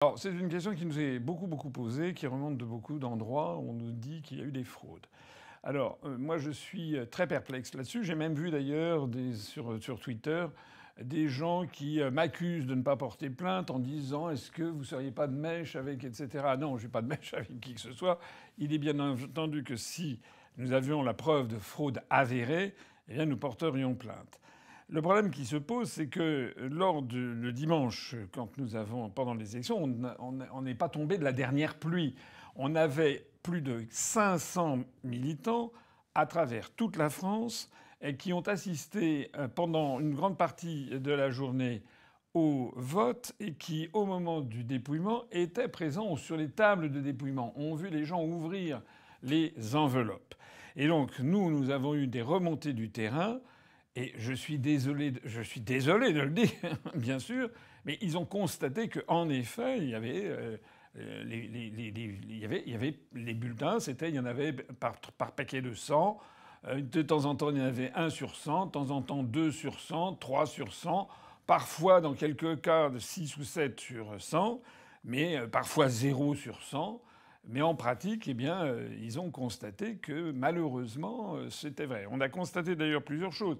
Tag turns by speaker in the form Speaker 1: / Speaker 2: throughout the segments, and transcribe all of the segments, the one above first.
Speaker 1: Alors, c'est une question qui nous est beaucoup posée, qui remonte de beaucoup d'endroits où on nous dit qu'il y a eu des fraudes. Alors, moi, je suis très perplexe là-dessus. J'ai même vu d'ailleurs sur Twitter des gens qui m'accusent de ne pas porter plainte en disant est-ce que vous ne seriez pas de mèche avec, etc. Non, je n'ai pas de mèche avec qui que ce soit. Il est bien entendu que si nous avions la preuve de fraude avérée, eh bien, nous porterions plainte. Le problème qui se pose, c'est que le dimanche, quand nous avons pendant les élections, on n'est pas tombé de la dernière pluie. On avait plus de 500 militants à travers toute la France et qui ont assisté pendant une grande partie de la journée au vote et qui, au moment du dépouillement, étaient présents sur les tables de dépouillement, ont vu les gens ouvrir les enveloppes. Et donc, nous avons eu des remontées du terrain. Et je suis désolé de le dire, bien sûr, mais ils ont constaté qu'en effet, il y avait les bulletins, il y en avait par paquet de 100. De temps en temps, il y en avait 1 sur 100, de temps en temps 2 sur 100, 3 sur 100, parfois dans quelques cas de 6 ou 7 sur 100, mais parfois 0 sur 100. Mais en pratique, eh bien, ils ont constaté que malheureusement, c'était vrai. On a constaté d'ailleurs plusieurs choses.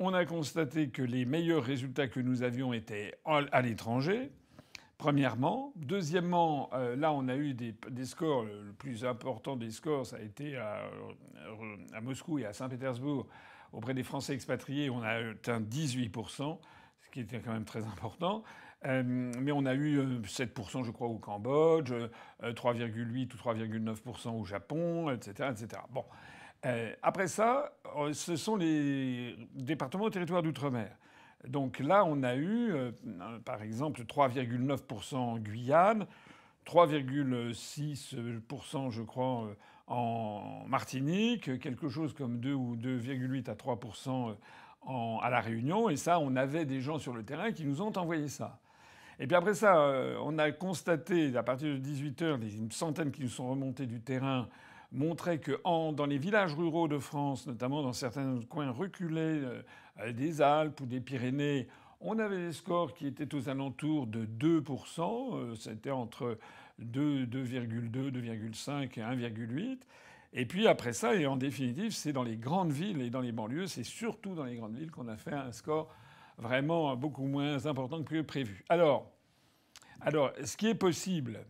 Speaker 1: On a constaté que les meilleurs résultats que nous avions étaient à l'étranger, premièrement. Deuxièmement, là, on a eu des scores. Le plus important des scores, ça a été à Moscou et à Saint-Pétersbourg, auprès des Français expatriés. On a atteint 18%, ce qui était quand même très important. Mais on a eu 7%, je crois, au Cambodge, 3,8 ou 3,9% au Japon, etc., etc. Bon. Après ça, ce sont les départements et territoires d'outre-mer. Donc là, on a eu, par exemple, 3,9% en Guyane, 3,6%, je crois, en Martinique, quelque chose comme 2 ou 2,8 à 3% à La Réunion. Et ça, on avait des gens sur le terrain qui nous ont envoyé ça. Et puis après ça, on a constaté, à partir de 18 heures, une centaine qui nous sont remontés du terrain montraient que dans les villages ruraux de France, notamment dans certains coins reculés des Alpes ou des Pyrénées, on avait des scores qui étaient aux alentours de 2%. C'était entre 2,2, 2,5 et 1,8. Et puis après ça, et en définitive, c'est dans les grandes villes et dans les banlieues, c'est surtout dans les grandes villes qu'on a fait un score vraiment beaucoup moins important que prévu. Alors, ce qui est possible,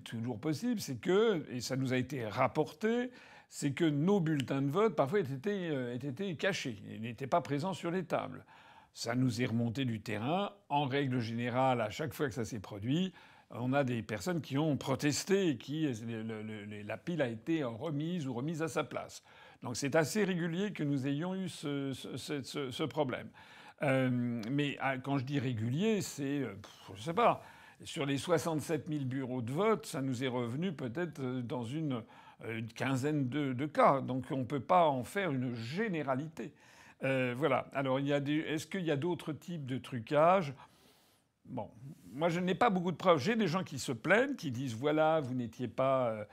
Speaker 1: toujours possible, c'est que, et ça nous a été rapporté, c'est que nos bulletins de vote parfois aient été cachés et n'étaient pas présents sur les tables. Ça nous est remonté du terrain. En règle générale, à chaque fois que ça s'est produit, on a des personnes qui ont protesté et la pile a été remise ou remise à sa place. Donc c'est assez régulier que nous ayons eu ce problème. Mais quand je dis régulier, c'est, je sais pas, sur les 67 000 bureaux de vote, ça nous est revenu peut-être dans une quinzaine de cas. Donc on ne peut pas en faire une généralité. Voilà. Alors est-ce qu'il y a d'autres types de trucage? Bon, moi je n'ai pas beaucoup de preuves. J'ai des gens qui se plaignent, qui disent voilà, vous n'étiez pas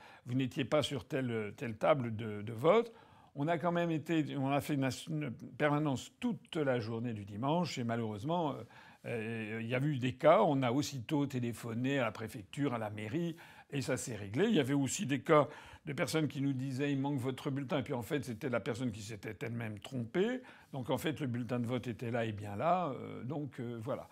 Speaker 1: sur telle table de vote. On a quand même on a fait une permanence toute la journée du dimanche et malheureusement, il y a eu des cas. On a aussitôt téléphoné à la préfecture, à la mairie et ça s'est réglé. Il y avait aussi des cas de personnes qui nous disaient il manque votre bulletin et puis en fait c'était la personne qui s'était elle-même trompée. Donc en fait le bulletin de vote était là et bien là. Donc voilà.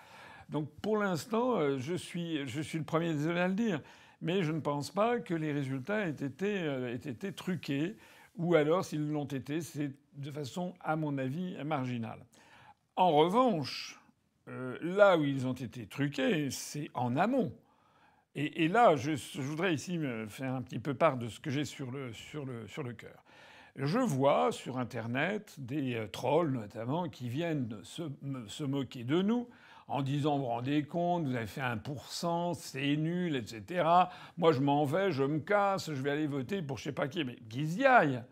Speaker 1: Donc pour l'instant, je suis le premier désolé à le dire, mais je ne pense pas que les résultats aient été truqués, ou alors s'ils l'ont été, c'est de façon, à mon avis, marginale. En revanche, là où ils ont été truqués, c'est en amont. Et là, je voudrais ici me faire un petit peu part de ce que j'ai sur le cœur. Je vois sur Internet des trolls notamment qui viennent se moquer de nous en disant vous vous rendez compte, vous avez fait 1%, c'est nul, etc. Moi je m'en vais, je me casse, je vais aller voter pour je sais pas qui. Mais qu'ils y aillent.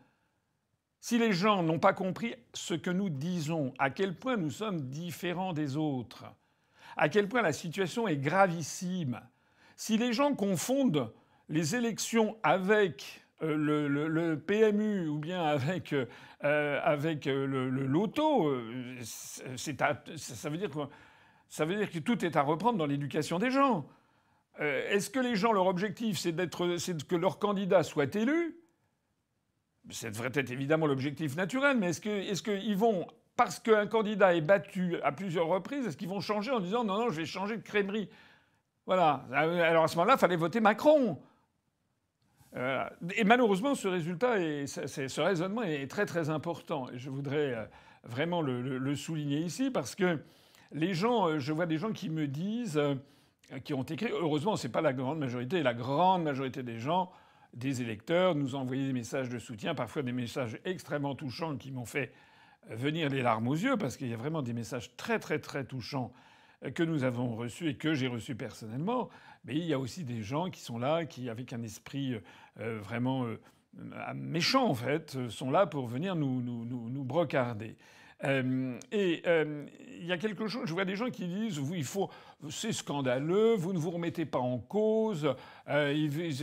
Speaker 1: Si les gens n'ont pas compris ce que nous disons, à quel point nous sommes différents des autres, à quel point la situation est gravissime, si les gens confondent les élections avec le PMU ou bien avec le loto, ça veut dire que tout est à reprendre dans l'éducation des gens. Est-ce que les gens, leur objectif, c'est que leur candidat soit élu? Ça devrait être évidemment l'objectif naturel, mais est-ce qu'ils vont, parce qu'un candidat est battu à plusieurs reprises, est-ce qu'ils vont changer en disant non, non, je vais changer de crèmerie? Voilà. Alors à ce moment-là, il fallait voter Macron. Et malheureusement, ce résultat ce raisonnement est très très important. Et je voudrais vraiment le souligner ici parce que les gens, je vois des gens qui me disent, qui ont écrit, heureusement, c'est pas la grande majorité, la grande majorité des gens, des électeurs, nous ont envoyé des messages de soutien, parfois des messages extrêmement touchants qui m'ont fait venir les larmes aux yeux parce qu'il y a vraiment des messages très très très touchants que nous avons reçus et que j'ai reçus personnellement. Mais il y a aussi des gens qui sont là, qui, avec un esprit vraiment méchant, en fait, sont là pour venir nous brocarder. Il y a quelque chose, je vois des gens qui disent c'est scandaleux, vous ne vous remettez pas en cause,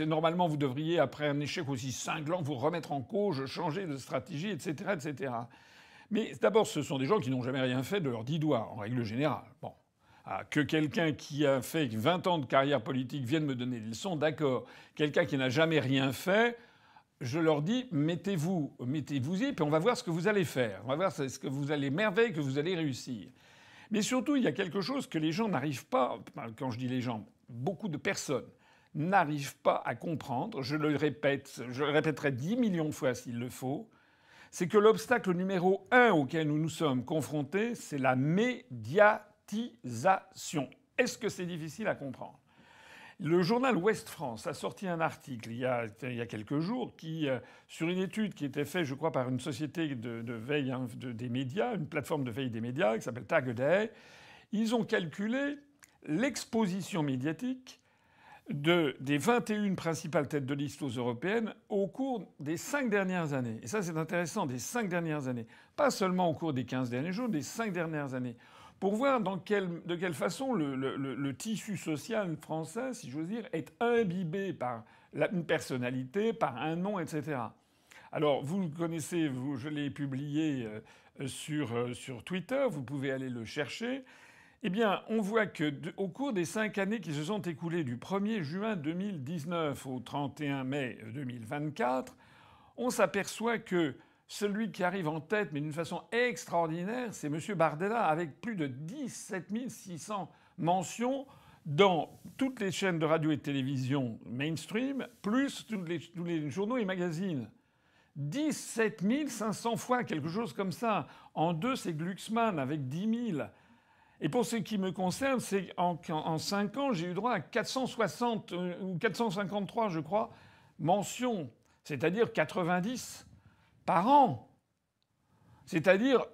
Speaker 1: normalement vous devriez, après un échec aussi cinglant, vous remettre en cause, changer de stratégie, etc. etc. Mais d'abord, ce sont des gens qui n'ont jamais rien fait de leurs 10 doigts, en règle générale. Bon. Que quelqu'un qui a fait 20 ans de carrière politique vienne me donner des leçons, d'accord. Quelqu'un qui n'a jamais rien fait, je leur dis mettez-vous-y, puis on va voir ce que vous allez faire. On va voir ce que vous allez merveille, que vous allez réussir. Mais surtout, il y a quelque chose que les gens n'arrivent pas, quand je dis les gens, beaucoup de personnes n'arrivent pas à comprendre. Je le répète, je le répéterai 10 millions de fois s'il le faut. C'est que l'obstacle numéro 1 auquel nous nous sommes confrontés, c'est la médiatisation. Est-ce que c'est difficile à comprendre? Le journal Ouest France a sorti un article il y a quelques jours sur une étude qui était faite, je crois, par une société de veille des médias, une plateforme de veille des médias qui s'appelle Tag a Day. Ils ont calculé l'exposition médiatique des 21 principales têtes de liste aux européennes au cours des 5 dernières années. Et ça, c'est intéressant, des 5 dernières années. Pas seulement au cours des 15 derniers jours, des 5 dernières années. Pour voir de quelle façon le tissu social français, si j'ose dire, est imbibé par une personnalité, par un nom, etc. Alors, vous le connaissez, je l'ai publié sur Twitter, vous pouvez aller le chercher. Eh bien, on voit qu'au cours des 5 années qui se sont écoulées du 1er juin 2019 au 31 mai 2024, on s'aperçoit que celui qui arrive en tête, mais d'une façon extraordinaire, c'est M. Bardella, avec plus de 17 600 mentions dans toutes les chaînes de radio et de télévision mainstream, plus tous les journaux et magazines. 17 500 fois, quelque chose comme ça. En 2, c'est Glucksmann avec 10 000. Et pour ce qui me concerne, c'est en 5 ans, j'ai eu droit à 460 ou 453, je crois, mentions, c'est-à-dire 90 par an. C'est-à-dire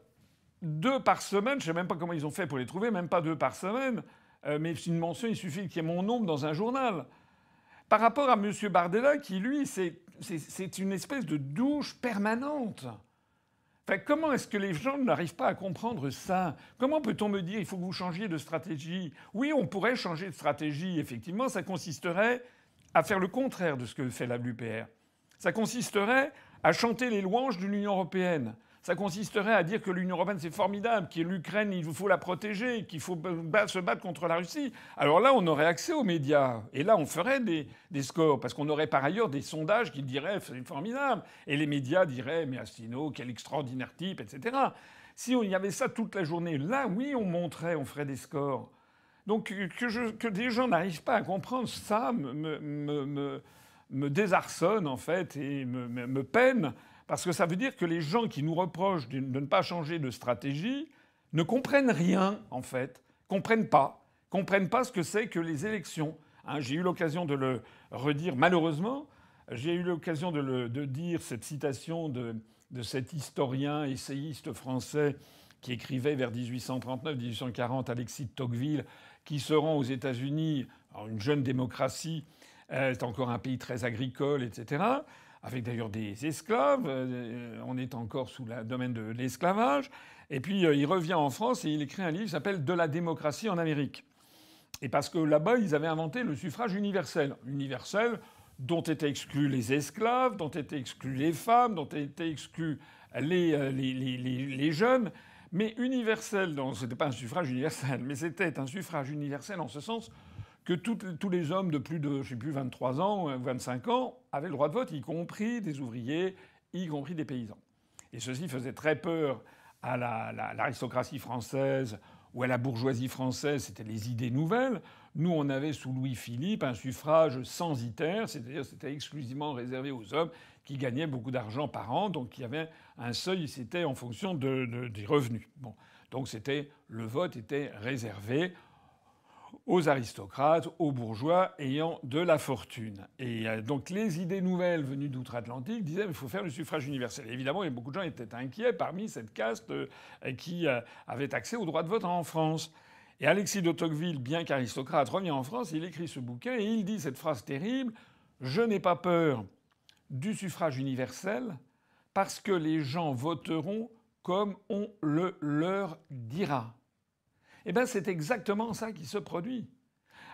Speaker 1: 2 par semaine. Je ne sais même pas comment ils ont fait pour les trouver, même pas 2 par semaine. Mais une mention, il suffit qu'il y ait mon nom dans un journal. Par rapport à M. Bardella, qui, lui, c'est une espèce de douche permanente. Enfin, comment est-ce que les gens n'arrivent pas à comprendre ça? Comment peut-on me dire il faut que vous changiez de stratégie? Oui, on pourrait changer de stratégie. Effectivement, ça consisterait à faire le contraire de ce que fait la l'UPR. Ça consisterait à chanter les louanges de l'Union européenne. Ça consisterait à dire que l'Union européenne c'est formidable, que l'Ukraine il faut la protéger, qu'il faut se battre contre la Russie. Alors là, on aurait accès aux médias. Et là, on ferait des scores. Parce qu'on aurait par ailleurs des sondages qui diraient c'est formidable. Et les médias diraient mais Asselineau, quel extraordinaire type, etc. Si il y avait ça toute la journée, là, oui, on monterait, on ferait des scores. Donc que des gens n'arrivent pas à comprendre ça me désarçonne en fait et me peine. Parce que ça veut dire que les gens qui nous reprochent de ne pas changer de stratégie ne comprennent rien, en fait. Comprennent pas ce que c'est que les élections. Hein, j'ai eu l'occasion de le redire, malheureusement. J'ai eu l'occasion de dire cette citation de cet historien, essayiste français qui écrivait vers 1839-1840, Alexis de Tocqueville, qui se rend aux États-Unis, une jeune démocratie, c'est encore un pays très agricole, etc., avec d'ailleurs des esclaves. On est encore sous le domaine de l'esclavage. Et puis il revient en France et il écrit un livre qui s'appelle « De la démocratie en Amérique ». Et parce que là-bas, ils avaient inventé le suffrage universel. Universel dont étaient exclus les esclaves, dont étaient exclus les femmes, dont étaient exclus les jeunes. Mais universel, ce n'était pas un suffrage universel, mais c'était un suffrage universel en ce sens que tous les hommes de plus de, je sais plus, 23 ans ou 25 ans avaient le droit de vote, y compris des ouvriers, y compris des paysans. Et ceci faisait très peur à l'aristocratie française ou à la bourgeoisie française. C'était les idées nouvelles. Nous, on avait sous Louis-Philippe un suffrage censitaire, c'est-à-dire c'était exclusivement réservé aux hommes qui gagnaient beaucoup d'argent par an, donc il y avait un seuil, c'était en fonction des revenus. Bon. Donc le vote était réservé aux aristocrates, aux bourgeois ayant de la fortune. Et donc les idées nouvelles venues d'outre-Atlantique disaient qu'il faut faire le suffrage universel. Et évidemment, beaucoup de gens étaient inquiets parmi cette caste qui avait accès au droit de vote en France. Et Alexis de Tocqueville, bien qu'aristocrate, revient en France, il écrit ce bouquin et il dit cette phrase terrible « Je n'ai pas peur du suffrage universel parce que les gens voteront comme on le leur dira ». Eh bien, c'est exactement ça qui se produit.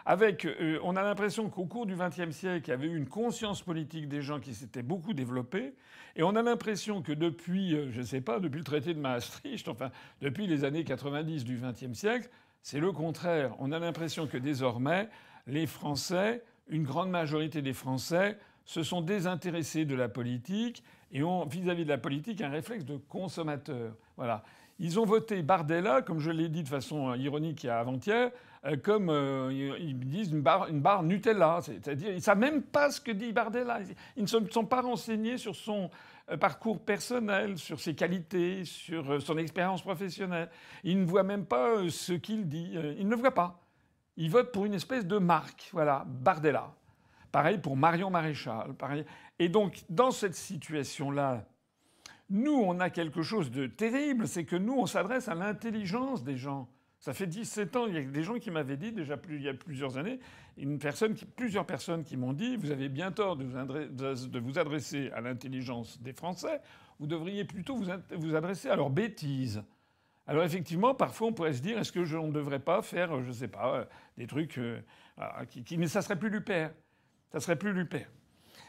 Speaker 1: On a l'impression qu'au cours du XXe siècle, il y avait eu une conscience politique des gens qui s'était beaucoup développée, et on a l'impression que depuis, je ne sais pas, depuis le traité de Maastricht, enfin depuis les années 90 du XXe siècle, c'est le contraire. On a l'impression que désormais, les Français, une grande majorité des Français, se sont désintéressés de la politique et ont vis-à-vis de la politique un réflexe de consommateur. Voilà. Ils ont voté Bardella, comme je l'ai dit de façon ironique il y a avant-hier, comme ils disent une barre Nutella. C'est-à-dire ils ne savent même pas ce que dit Bardella. Ils ne se sont pas renseignés sur son parcours personnel, sur ses qualités, sur son expérience professionnelle. Ils ne voient même pas ce qu'il dit. Ils ne le voient pas. Ils votent pour une espèce de marque. Voilà, Bardella. Pareil pour Marion Maréchal. Pareil. Et donc, dans cette situation-là, nous, on a quelque chose de terrible, c'est que nous, on s'adresse à l'intelligence des gens. Ça fait 17 ans, il y a des gens qui m'avaient dit, déjà il y a plusieurs années, plusieurs personnes qui m'ont dit « Vous avez bien tort de vous adresser à l'intelligence des Français, vous devriez plutôt vous adresser à leurs bêtises. » Alors effectivement, parfois, on pourrait se dire « Est-ce que on ne devrait pas faire, je ne sais pas, des trucs... mais ça serait plus l'UPR. Ça serait plus l'UPR. »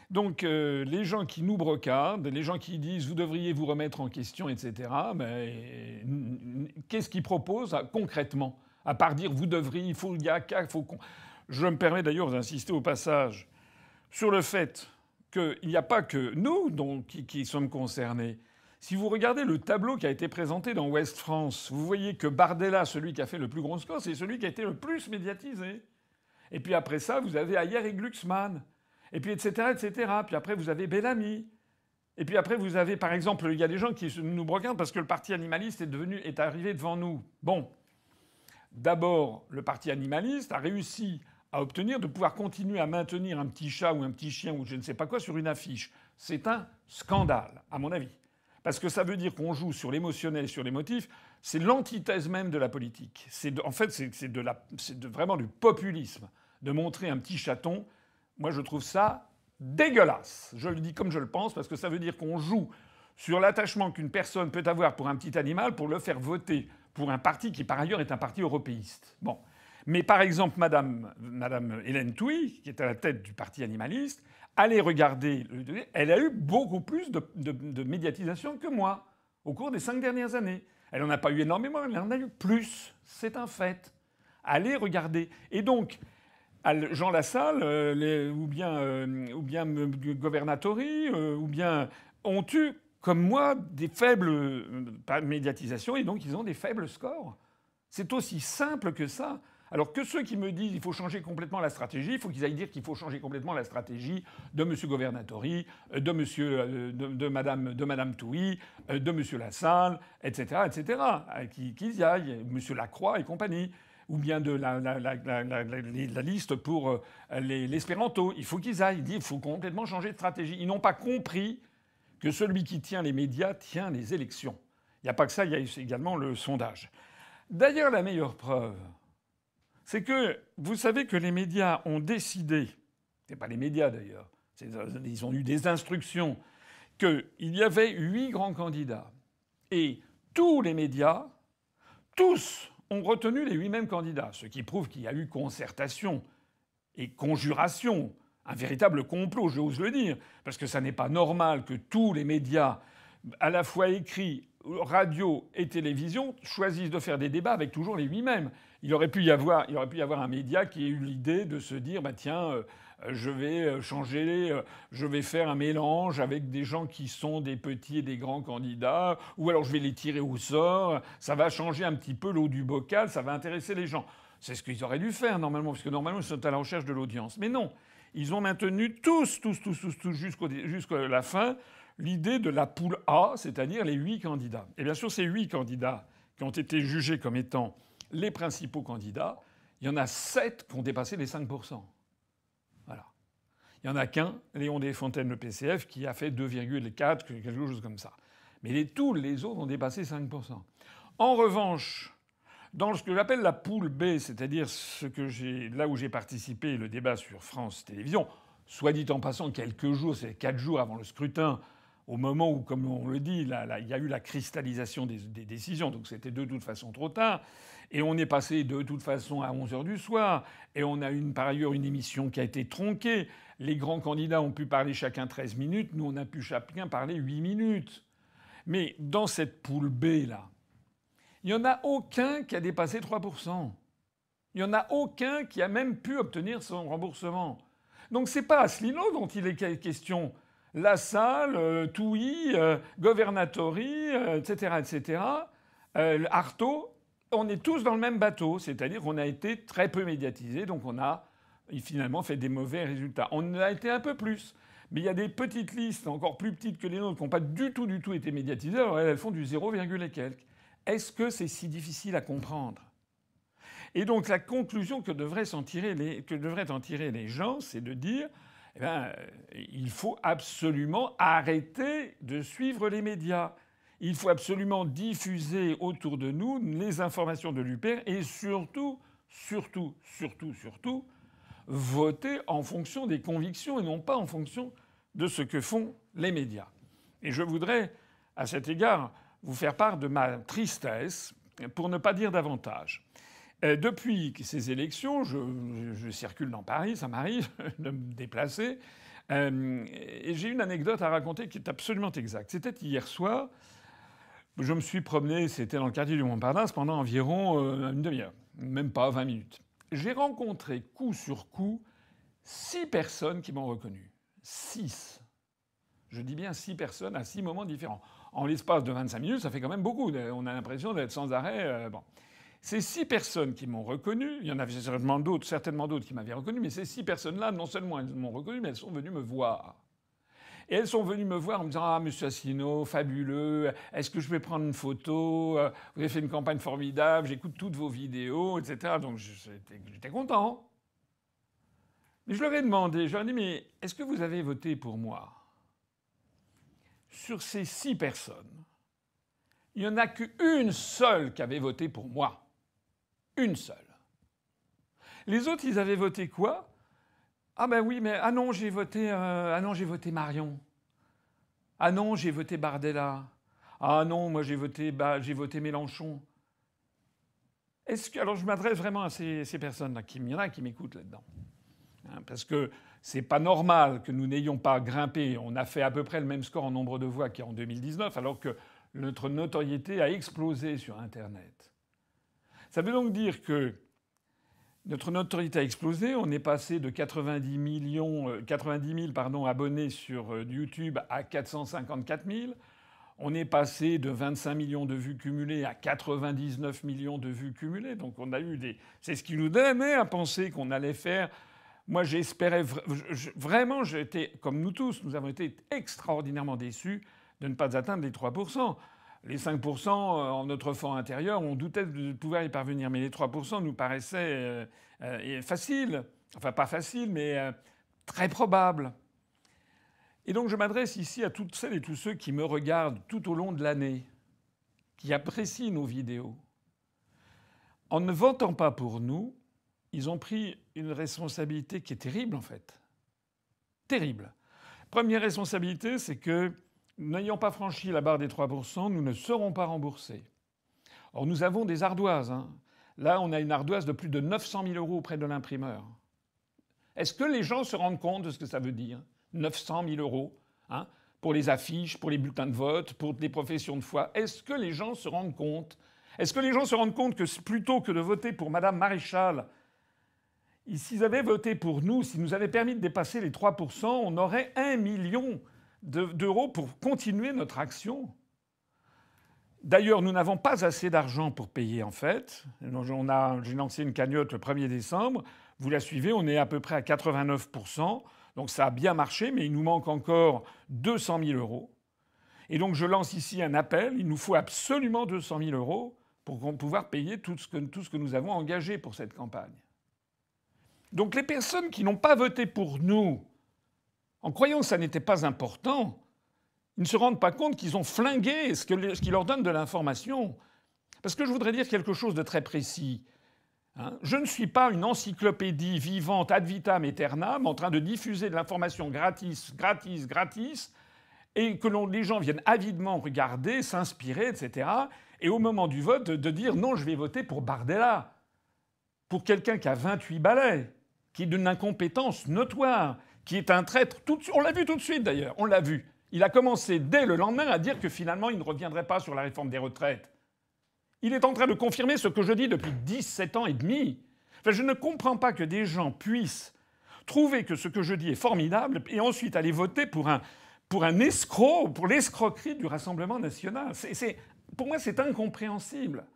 Speaker 1: Donc les gens qui nous brocardent, les gens qui disent « vous devriez vous remettre en question », etc., mais qu'est-ce qu'ils proposent concrètement? À part dire « vous devriez, il faut il y a qu'à, il faut qu'on... » Je me permets d'ailleurs d'insister au passage sur le fait qu'il n'y a pas que nous qui sommes concernés. Si vous regardez le tableau qui a été présenté dans Ouest France, vous voyez que Bardella, celui qui a fait le plus gros score, c'est celui qui a été le plus médiatisé. Et puis après ça, vous avez Ayer et Glucksmann. Et puis, etc., etc. Puis après, vous avez Bellamy. Et puis après, vous avez, par exemple, il y a des gens qui nous brocardent parce que le parti animaliste est arrivé devant nous. Bon. D'abord, le parti animaliste a réussi à obtenir de pouvoir continuer à maintenir un petit chat ou un petit chien ou je ne sais pas quoi sur une affiche. C'est un scandale, à mon avis. Parce que ça veut dire qu'on joue sur l'émotionnel, sur les motifs. C'est l'antithèse même de la politique. En fait, c'est vraiment du populisme de montrer un petit chaton. Moi, je trouve ça dégueulasse. Je le dis comme je le pense, parce que ça veut dire qu'on joue sur l'attachement qu'une personne peut avoir pour un petit animal pour le faire voter pour un parti qui, par ailleurs, est un parti européiste. Bon. Mais par exemple, Madame Hélène Touy, qui est à la tête du parti animaliste, allez regarder, elle a eu beaucoup plus de médiatisation que moi au cours des 5 dernières années. Elle n'en a pas eu énormément, elle en a eu plus. C'est un fait. Allez regarder. Et donc... Jean Lassalle, ou bien Governatori, ou bien ont eu, comme moi, des faibles médiatisations, et donc ils ont des faibles scores. C'est aussi simple que ça. Alors que ceux qui me disent qu'il faut changer complètement la stratégie, il faut qu'ils aillent dire qu'il faut changer complètement la stratégie de M. Governatori, de Mme Touy, de M. Lassalle, etc., etc. Qu'ils y aillent, M. Lacroix et compagnie. Ou bien de la liste pour l'espéranto. Il faut qu'ils aillent. Il faut complètement changer de stratégie. Ils n'ont pas compris que celui qui tient les médias tient les élections. Il n'y a pas que ça, il y a également le sondage. D'ailleurs, la meilleure preuve, c'est que vous savez que les médias ont décidé, c'est pas les médias d'ailleurs, ils ont eu des instructions, qu'il y avait 8 grands candidats. Et tous les médias, tous, ont retenu les 8 mêmes candidats, ce qui prouve qu'il y a eu concertation et conjuration, un véritable complot, j'ose le dire, parce que ça n'est pas normal que tous les médias, à la fois écrits radio et télévision choisissent de faire des débats avec toujours les 8 mêmes. Il aurait pu y avoir un média qui ait eu l'idée de se dire bah tiens, je vais changer, je vais faire un mélange avec des gens qui sont des petits et des grands candidats, ou alors je vais les tirer au sort. Ça va changer un petit peu l'eau du bocal, ça va intéresser les gens. C'est ce qu'ils auraient dû faire normalement, parce que normalement ils sont à la recherche de l'audience. Mais non, ils ont maintenu tous jusqu'à la fin l'idée de la poule A, c'est-à-dire les 8 candidats. Et bien sûr, ces 8 candidats qui ont été jugés comme étant les principaux candidats, il y en a 7 qui ont dépassé les 5%. Voilà. Il n'y en a qu'un, Léon Desfontaines, le PCF, qui a fait 2,4, quelque chose comme ça. Mais tous les autres ont dépassé 5%. En revanche, dans ce que j'appelle la poule B, c'est-à-dire là où j'ai participé, le débat sur France Télévisions, soit dit en passant, quelques jours, c'est 4 jours avant le scrutin, au moment où, comme on le dit, il y a eu la cristallisation des décisions, donc c'était de toute façon trop tard. Et on est passé de toute façon à 11h du soir. Et on a par ailleurs une émission qui a été tronquée. Les grands candidats ont pu parler chacun 13 minutes. Nous, on a pu chacun parler 8 minutes. Mais dans cette poule B, là, il n'y en a aucun qui a dépassé 3%. Il n'y en a aucun qui a même pu obtenir son remboursement. Donc c'est pas Asselineau dont il est question. Lassalle, Touy, Governatori, etc., etc., Artaud, on est tous dans le même bateau, c'est-à-dire qu'on a été très peu médiatisés, donc on a finalement fait des mauvais résultats. On a été un peu plus. Mais il y a des petites listes, encore plus petites que les nôtres, qui n'ont pas du tout été médiatisées, alors elles font du 0, et quelques. Est-ce que c'est si difficile à comprendre ? Et donc la conclusion que devraient en tirer les gens, c'est de dire il faut absolument arrêter de suivre les médias. Il faut absolument diffuser autour de nous les informations de l'UPR et surtout, voter en fonction des convictions et non pas en fonction de ce que font les médias. Et je voudrais, à cet égard, vous faire part de ma tristesse, pour ne pas dire davantage. Depuis ces élections, je circule dans Paris, ça m'arrive de me déplacer, et j'ai une anecdote à raconter qui est absolument exacte. C'était hier soir, je me suis promené, c'était dans le quartier du Montparnasse, pendant environ une demi-heure, même pas 20 minutes. J'ai rencontré coup sur coup 6 personnes qui m'ont reconnu. 6. Je dis bien 6 personnes à 6 moments différents. En l'espace de 25 minutes, ça fait quand même beaucoup. On a l'impression d'être sans arrêt. Bon. Ces 6 personnes qui m'ont reconnu, il y en avait certainement d'autres qui m'avaient reconnu, mais ces 6 personnes-là, non seulement elles m'ont reconnu, mais elles sont venues me voir. Et elles sont venues me voir en me disant « Ah, monsieur Asselineau, fabuleux, est-ce que je peux prendre une photo ? Vous avez fait une campagne formidable, j'écoute toutes vos vidéos, etc. » Donc j'étais content. Mais je leur ai demandé, je leur ai dit « Mais est-ce que vous avez voté pour moi ?» Sur ces 6 personnes, il n'y en a qu'une seule qui avait voté pour moi. Une seule. Les autres, ils avaient voté quoi ? Ah ben oui, mais ah non, j'ai voté Marion. Ah non, j'ai voté Bardella. Ah non, moi j'ai voté Mélenchon. Alors je m'adresse vraiment à ces personnes-là. Il y en a qui m'écoutent là-dedans. Parce que c'est pas normal que nous n'ayons pas grimpé. On a fait à peu près le même score en nombre de voix qu'en 2019, alors que notre notoriété a explosé sur Internet. Ça veut donc dire que notre notoriété a explosé. On est passé de 90 000 abonnés sur YouTube à 454 000. On est passé de 25 millions de vues cumulées à 99 millions de vues cumulées. Donc on a eu c'est ce qui nous donnait à penser qu'on allait faire. Moi, j'espérais vraiment, j'étais comme nous tous, nous avons été extraordinairement déçus de ne pas atteindre les 3%. Les 5% en notre fort intérieur, on doutait de pouvoir y parvenir. Mais les 3% nous paraissaient faciles. Enfin, pas faciles, mais très probables. Et donc, je m'adresse ici à toutes celles et tous ceux qui me regardent tout au long de l'année, qui apprécient nos vidéos. En ne votant pas pour nous, ils ont pris une responsabilité qui est terrible, en fait. Terrible. Première responsabilité, c'est que n'ayant pas franchi la barre des 3%, nous ne serons pas remboursés. Or, nous avons des ardoises. Là, on a une ardoise de plus de 900 000 € auprès de l'imprimeur. Est-ce que les gens se rendent compte de ce que ça veut dire ? 900 000 € pour les affiches, pour les bulletins de vote, pour les professions de foi. Est-ce que les gens se rendent compte? Est-ce que les gens se rendent compte que plutôt que de voter pour Madame Maréchal, s'ils avaient voté pour nous, s'ils nous avaient permis de dépasser les 3%, on aurait 1 million d'euros pour continuer notre action? D'ailleurs, nous n'avons pas assez d'argent pour payer, en fait. J'ai lancé une cagnotte le 1er décembre. Vous la suivez, on est à peu près à 89%. Donc ça a bien marché, mais il nous manque encore 200 000 euros. Et donc je lance ici un appel. Il nous faut absolument 200 000 euros pour pouvoir payer tout ce que nous avons engagé pour cette campagne. Donc les personnes qui n'ont pas voté pour nous, en croyant que ça n'était pas important, ils ne se rendent pas compte qu'ils ont flingué ce qui leur donne de l'information. Parce que je voudrais dire quelque chose de très précis. Je ne suis pas une encyclopédie vivante ad vitam aeternam en train de diffuser de l'information gratis, et que les gens viennent avidement regarder, s'inspirer, etc. Et au moment du vote, de dire non, je vais voter pour Bardella. Pour quelqu'un qui a 28 balais, qui est d'une incompétence notoire, qui est un traître. On l'a vu tout de suite d'ailleurs, on l'a vu. Il a commencé dès le lendemain à dire que finalement il ne reviendrait pas sur la réforme des retraites. Il est en train de confirmer ce que je dis depuis 17 ans et demi. Enfin, je ne comprends pas que des gens puissent trouver que ce que je dis est formidable et ensuite aller voter pour un escroc, pour l'escroquerie du Rassemblement national. Pour moi, c'est incompréhensible.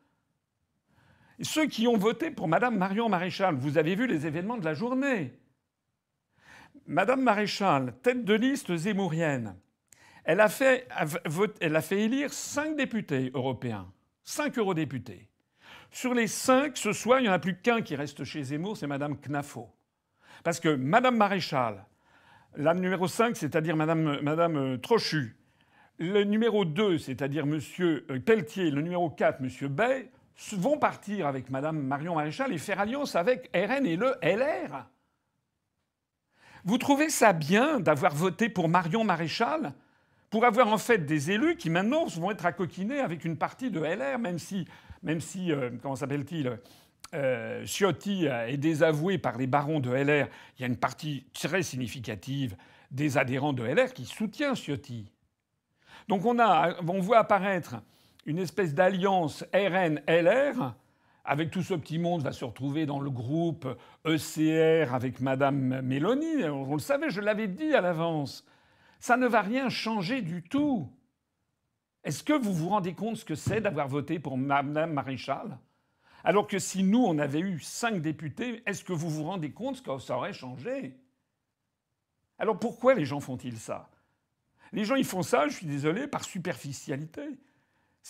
Speaker 1: Et ceux qui ont voté pour Mme Marion Maréchal, vous avez vu les événements de la journée. Mme Maréchal, tête de liste zémourienne, elle a fait élire 5 députés européens. 5 eurodéputés. Sur les 5, ce soir, il n'y en a plus qu'un qui reste chez Zemmour, c'est Mme Knafo. Parce que Mme Maréchal, la numéro 5, c'est-à-dire Mme Trochu, le numéro 2, c'est-à-dire M. Pelletier, le numéro 4, M. Bay, vont partir avec Mme Marion Maréchal et faire alliance avec RN et le LR. Vous trouvez ça bien d'avoir voté pour Marion Maréchal ? Pour avoir en fait des élus qui maintenant vont être accoquinés avec une partie de LR, même si comment s'appelle-t-il, Ciotti est désavoué par les barons de LR, il y a une partie très significative des adhérents de LR qui soutient Ciotti. Donc on voit apparaître une espèce d'alliance RN-LR, avec tout ce petit monde va se retrouver dans le groupe ECR avec Madame Mélanie. On le savait, je l'avais dit à l'avance. Ça ne va rien changer du tout. Est-ce que vous vous rendez compte ce que c'est d'avoir voté pour Mme Maréchal? Alors que si nous, on avait eu 5 députés, est-ce que vous vous rendez compte ce que ça aurait changé? Alors pourquoi les gens font-ils ça? Les gens, ils font ça, je suis désolé, par superficialité.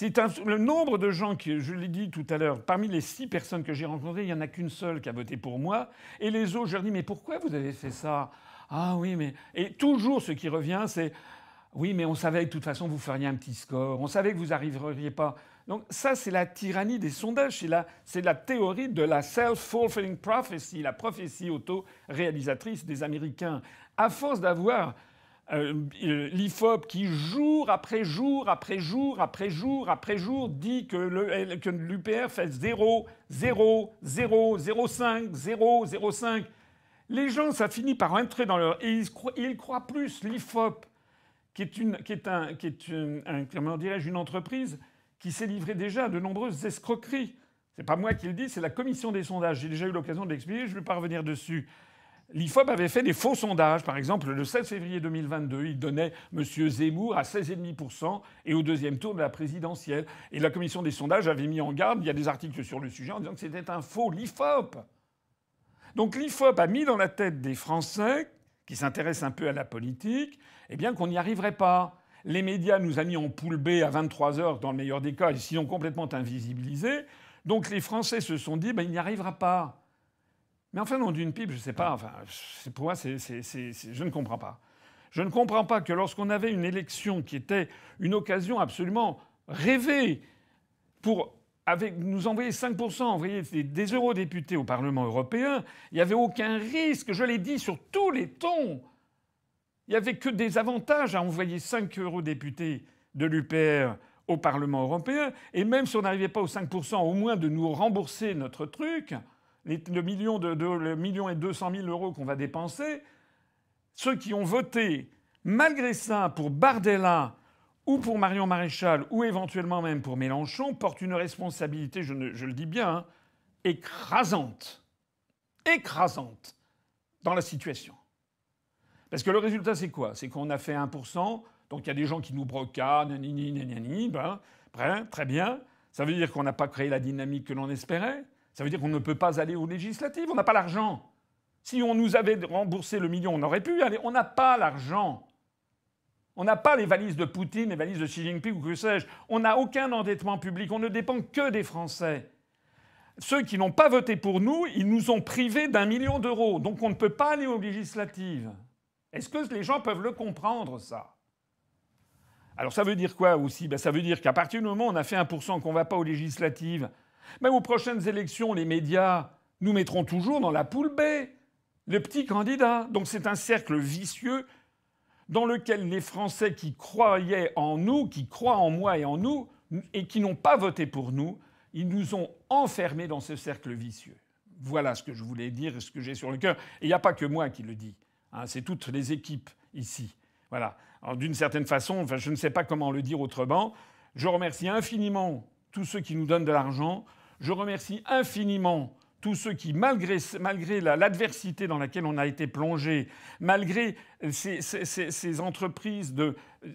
Speaker 1: Le nombre de gens que je l'ai dit tout à l'heure, parmi les 6 personnes que j'ai rencontrées, il n'y en a qu'une seule qui a voté pour moi. Et les autres, je leur dis, mais pourquoi vous avez fait ça? Ah oui, mais... Et toujours ce qui revient, c'est « Oui, mais on savait que de toute façon, vous feriez un petit score. On savait que vous n'arriveriez pas. » Donc ça, c'est la tyrannie des sondages. C'est la théorie de la self-fulfilling prophecy, la prophétie auto-réalisatrice des Américains. À force d'avoir l'IFOP qui, jour après jour, après jour, après jour, après jour, dit que l'UPR fait 0, 0, 0, 0,5, 0, 0,5... Les gens, ça finit par entrer dans leur... Et ils croient plus l'IFOP, qui est comment dirais-je, une entreprise qui s'est livrée déjà à de nombreuses escroqueries. C'est pas moi qui le dis, c'est la commission des sondages. J'ai déjà eu l'occasion de l'expliquer, je ne vais pas revenir dessus. L'IFOP avait fait des faux sondages. Par exemple, le 16 février 2022, il donnait M. Zemmour à 16,5% et au deuxième tour de la présidentielle. Et la commission des sondages avait mis en garde, il y a des articles sur le sujet en disant que c'était un faux, l'IFOP. Donc l'IFOP a mis dans la tête des Français, qui s'intéressent un peu à la politique, eh bien qu'on n'y arriverait pas. Les médias nous ont mis en poule B à 23 h dans le meilleur des cas, et sinon complètement invisibilisés. Donc les Français se sont dit, il n'y arrivera pas. Mais enfin, nom d'une pipe, je ne sais pas. Enfin, pour moi, je ne comprends pas. Je ne comprends pas que lorsqu'on avait une élection qui était une occasion absolument rêvée pour nous envoyer 5%, envoyer des eurodéputés au Parlement européen, il n'y avait aucun risque. Je l'ai dit sur tous les tons. Il n'y avait que des avantages à envoyer 5 eurodéputés de l'UPR au Parlement européen. Et même si on n'arrivait pas aux 5%, au moins de nous rembourser notre truc, le million et 200 000 euros qu'on va dépenser, ceux qui ont voté Malgré ça, pour Bardella ou pour Marion Maréchal ou éventuellement même pour Mélenchon, porte une responsabilité, je le dis bien, hein, écrasante dans la situation. Parce que le résultat, c'est quoi? C'est qu'on a fait 1%, donc il y a des gens qui nous brocadent, nanani, très bien. Ça veut dire qu'on n'a pas créé la dynamique que l'on espérait. Ça veut dire qu'on ne peut pas aller aux législatives. On n'a pas l'argent. Si on nous avait remboursé le million, on aurait pu aller. On n'a pas l'argent. On n'a pas les valises de Poutine, les valises de Xi Jinping ou que sais-je. On n'a aucun endettement public. On ne dépend que des Français. Ceux qui n'ont pas voté pour nous, ils nous ont privés d'1 million d'euros. Donc on ne peut pas aller aux législatives. Est-ce que les gens peuvent le comprendre, ça? Alors ça veut dire quoi aussi? Ça veut dire qu'à partir du moment où on a fait 1%, qu'on ne va pas aux législatives, même aux prochaines élections, les médias nous mettront toujours dans la poule B, le petit candidat. Donc c'est un cercle vicieux dans lequel les Français qui croyaient en nous, qui croient en moi et en nous, et qui n'ont pas voté pour nous, ils nous ont enfermés dans ce cercle vicieux. Voilà ce que je voulais dire et ce que j'ai sur le cœur. Et il n'y a pas que moi qui le dis. Hein, c'est toutes les équipes ici. Voilà. Alors, d'une certaine façon, je ne sais pas comment le dire autrement, je remercie infiniment tous ceux qui nous donnent de l'argent. Je remercie infiniment tous ceux qui, malgré l'adversité dans laquelle on a été plongé, malgré ces entreprises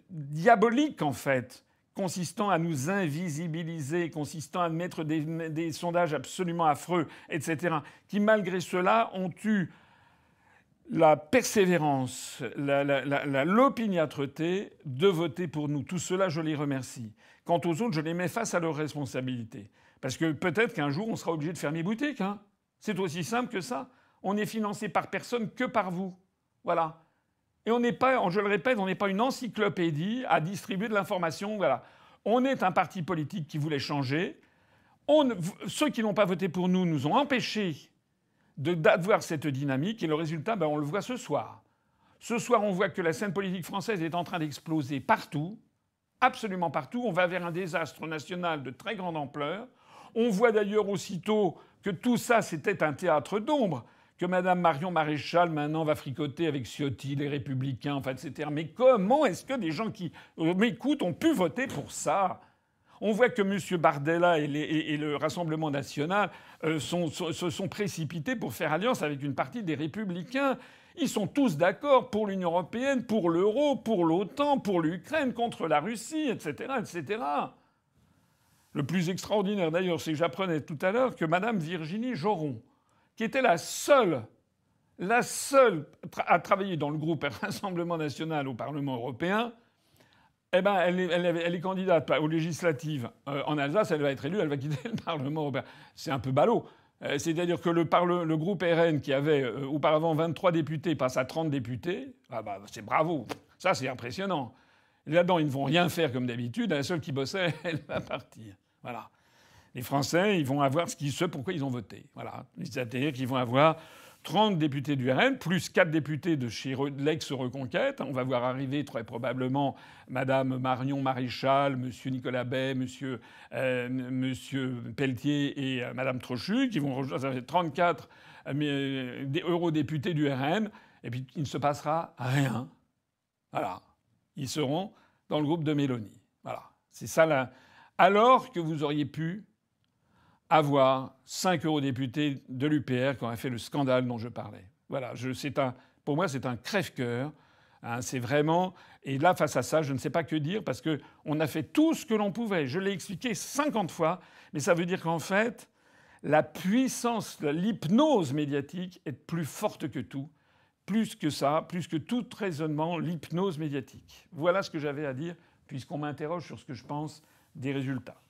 Speaker 1: diaboliques, en fait, consistant à nous invisibiliser, consistant à mettre des sondages absolument affreux, etc., qui, malgré cela, ont eu la persévérance, l'opiniâtreté de voter pour nous. Tout cela, je les remercie. Quant aux autres, je les mets face à leurs responsabilités. Parce que peut-être qu'un jour, on sera obligé de fermer boutique. Hein. C'est aussi simple que ça. On n'est financé par personne que par vous. Voilà. Et on n'est pas, je le répète, on n'est pas une encyclopédie à distribuer de l'information. Voilà. On est un parti politique qui voulait changer. Ceux qui n'ont pas voté pour nous nous ont empêchés d'avoir cette dynamique. Et le résultat, on le voit ce soir. Ce soir, on voit que la scène politique française est en train d'exploser partout. Absolument partout. On va vers un désastre national de très grande ampleur. On voit d'ailleurs aussitôt que tout ça, c'était un théâtre d'ombre, que Mme Marion Maréchal, maintenant, va fricoter avec Ciotti, les Républicains, enfin, etc. Mais comment est-ce que des gens qui m'écoutent ont pu voter pour ça? On voit que M. Bardella et le Rassemblement national se sont précipités pour faire alliance avec une partie des Républicains. Ils sont tous d'accord pour l'Union européenne, pour l'euro, pour l'OTAN, pour l'Ukraine, contre la Russie, etc., etc. Le plus extraordinaire, d'ailleurs, c'est que j'apprenais tout à l'heure que Mme Virginie Joron, qui était la seule à travailler dans le groupe Rassemblement national au Parlement européen, elle est candidate aux législatives en Alsace, elle va être élue, elle va quitter le Parlement européen. C'est un peu ballot. C'est-à-dire que le groupe RN, qui avait auparavant 23 députés, passe à 30 députés. C'est bravo. Ça, c'est impressionnant. Là-dedans, ils ne vont rien faire comme d'habitude. La seule qui bossait, elle va partir. Voilà. Les Français, ils vont avoir ce pourquoi ils ont voté. Voilà. C'est-à-dire qu'ils vont avoir 30 députés du RN, plus 4 députés de chez l'ex-Reconquête. On va voir arriver très probablement Mme Marion Maréchal, M. Nicolas Bay, M. Pelletier et Mme Trochu, qui vont rejoindre. Ça fait 34 eurodéputés du RN. Et puis, il ne se passera rien. Voilà. Ils seront dans le groupe de Mélanie. Voilà. C'est ça là. Alors que vous auriez pu avoir 5 eurodéputés de l'UPR qui auraient fait le scandale dont je parlais. Voilà, pour moi, c'est un crève-cœur. Hein, c'est vraiment... Et là, face à ça, je ne sais pas que dire parce qu'on a fait tout ce que l'on pouvait. Je l'ai expliqué 50 fois, mais ça veut dire qu'en fait, la puissance, l'hypnose médiatique est plus forte que tout. Plus que ça, plus que tout raisonnement, l'hypnose médiatique. Voilà ce que j'avais à dire, puisqu'on m'interroge sur ce que je pense des résultats.